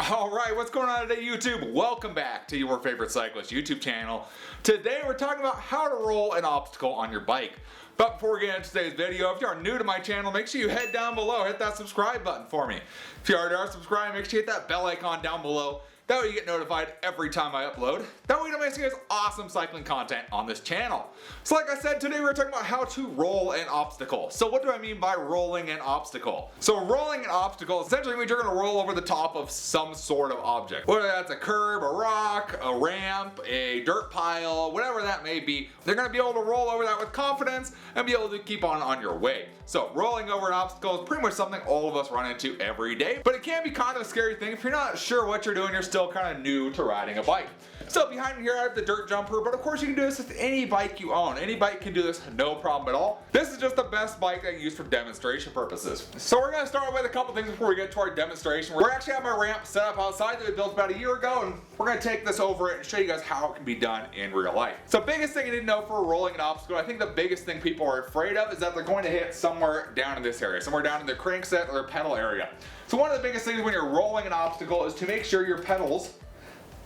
Alright, what's going on today, YouTube? Welcome back to your favorite cyclist YouTube channel. Today we're talking about how to roll an obstacle on your bike. But before we get into today's video, if you are new to my channel, make sure you head down below, hit that subscribe button for me. If you already are subscribed, make sure you hit that bell icon down below. That way you get notified every time I upload. That way you don't miss you guys awesome cycling content on this channel. So like I said, today we're talking about how to roll an obstacle. So what do I mean by rolling an obstacle? So rolling an obstacle essentially means you're going to roll over the top of some sort of object. Whether that's a curb, a rock, a ramp, a dirt pile, whatever that may be, they're going to be able to roll over that with confidence and be able to keep on your way. So rolling over an obstacle is pretty much something all of us run into every day, but it can be kind of a scary thing if you're not sure what you're doing, you're still kind of new to riding a bike. So behind me here I have the dirt jumper, but of course you can do this with any bike you own. Any bike can do this, no problem at all. This is just the best bike I use for demonstration purposes. So we're going to start with a couple things before we get to our demonstration. We're actually having a ramp set up outside that we built about a year ago, and we're going to take this over it and show you guys how it can be done in real life. So biggest thing you need to know for rolling an obstacle, I think the biggest thing people are afraid of is that they're going to hit somewhere down in this area, somewhere down in their crankset or their pedal area. So one of the biggest things when you're rolling an obstacle is to make sure your pedals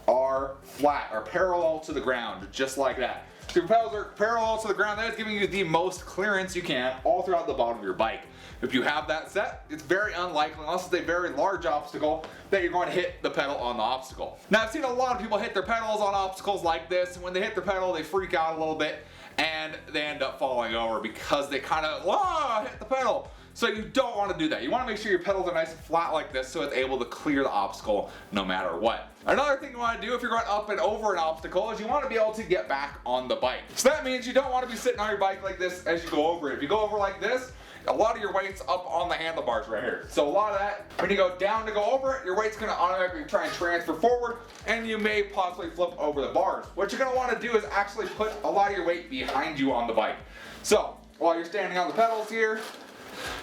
are flat or parallel to the ground, just like that. So your pedals are parallel to the ground, that is giving you the most clearance you can all throughout the bottom of your bike. If you have that set, it's very unlikely, unless it's a very large obstacle, that you're going to hit the pedal on the obstacle. Now I've seen a lot of people hit their pedals on obstacles like this, and when they hit their pedal they freak out a little bit and they end up falling over because they kind of hit the pedal. So you don't want to do that. You want to make sure your pedals are nice and flat like this so it's able to clear the obstacle no matter what. Another thing you want to do if you're going up and over an obstacle is you want to be able to get back on the bike. So that means you don't want to be sitting on your bike like this as you go over it. If you go over like this, a lot of your weight's up on the handlebars right here. So a lot of that, when you go down to go over it, your weight's going to automatically try and transfer forward, and you may possibly flip over the bars. What you're going to want to do is actually put a lot of your weight behind you on the bike. So while you're standing on the pedals here,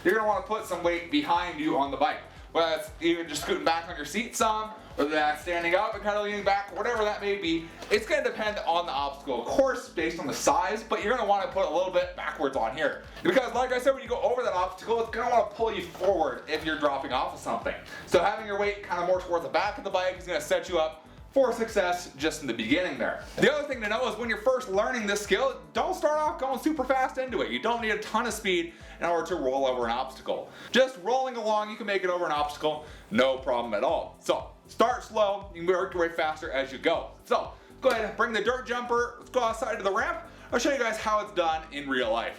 you're going to want to put some weight behind you on the bike. Whether that's even just scooting back on your seat some, whether that's standing up and kind of leaning back, whatever that may be, it's going to depend on the obstacle, of course, based on the size, but you're going to want to put a little bit backwards on here. Because like I said, when you go over that obstacle, it's going to want to pull you forward if you're dropping off of something. So having your weight kind of more towards the back of the bike is going to set you up for success just in the beginning there. The other thing to know is when you're first learning this skill, don't start off going super fast into it. You don't need a ton of speed in order to roll over an obstacle. Just rolling along, you can make it over an obstacle, no problem at all. So start slow, you can work your way faster as you go. So go ahead and bring the dirt jumper, let's go outside to the ramp. I'll show you guys how it's done in real life.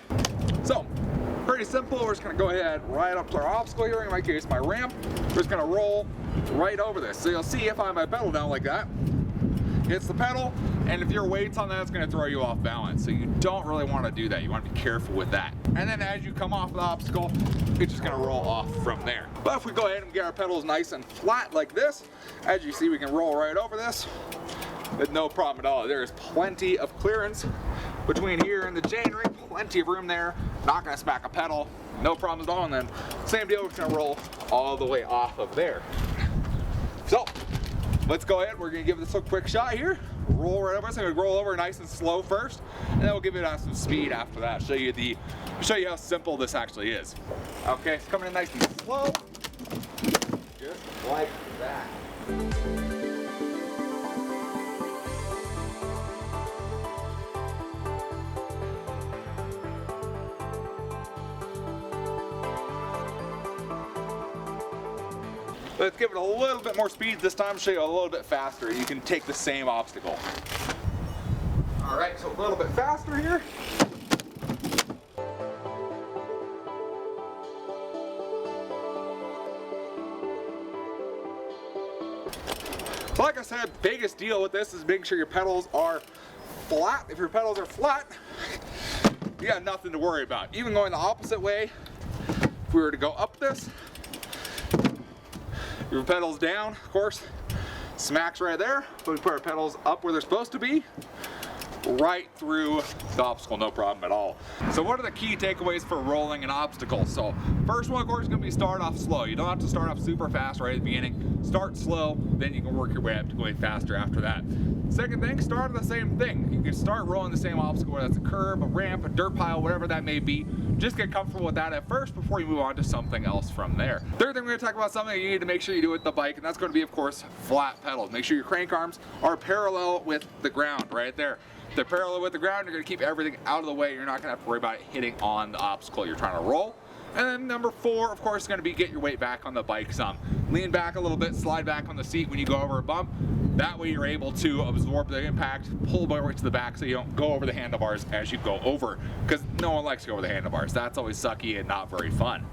So pretty simple, we're just gonna go ahead right up to our obstacle here, in my case my ramp. We're just gonna roll right over this. So you'll see if I have my pedal down like that, hits the pedal, and if your weight's on that, it's gonna throw you off balance. So you don't really wanna do that. You wanna be careful with that. And then as you come off the obstacle, it's just gonna roll off from there. But if we go ahead and get our pedals nice and flat like this, as you see, we can roll right over this with no problem at all. There is plenty of clearance between here and the chainring, plenty of room there, not gonna smack a pedal, no problems at all. And then same deal, we're just gonna roll all the way off of there. So let's go ahead, we're gonna give this a quick shot here. Roll right over, so I'm gonna roll over nice and slow first, and then we'll give it some speed after that. Show you how simple this actually is. Okay, it's coming in nice and slow, just like that. Let's give it a little bit more speed this time, show you a little bit faster. You can take the same obstacle. All right, so a little bit faster here. So like I said, biggest deal with this is making sure your pedals are flat. If your pedals are flat, you got nothing to worry about. Even going the opposite way, if we were to go up this, your pedals down, of course, smacks right there, but we put our pedals up where they're supposed to be, right through the obstacle, no problem at all. So what are the key takeaways for rolling an obstacle? So first one, of course, is going to be start off slow. You don't have to start off super fast right at the beginning. Start slow, then you can work your way up to going faster after that. Second thing, start on the same thing. You can start rolling the same obstacle, whether that's a curb, a ramp, a dirt pile, whatever that may be. Just get comfortable with that at first before you move on to something else from there. Third thing, we're going to talk about something you need to make sure you do with the bike, and that's going to be, of course, flat pedals. Make sure your crank arms are parallel with the ground right there. If they're parallel with the ground, you're going to keep everything out of the way. You're not going to have to worry about it hitting on the obstacle you're trying to roll. And then number 4, of course, is going to be get your weight back on the bike some. Lean back a little bit, slide back on the seat when you go over a bump. That way you're able to absorb the impact, pull the weight to the back so you don't go over the handlebars as you go over. Because no one likes to go over the handlebars. That's always sucky and not very fun.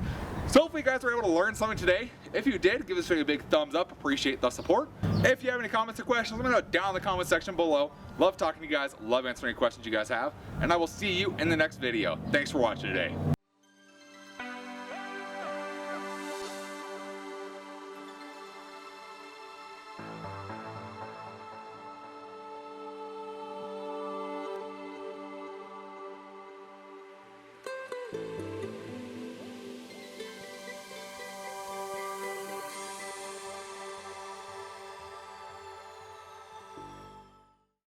So hopefully you guys were able to learn something today. If you did, give this video a big thumbs up. Appreciate the support. If you have any comments or questions, let me know down in the comment section below. Love talking to you guys. Love answering any questions you guys have. And I will see you in the next video. Thanks for watching today.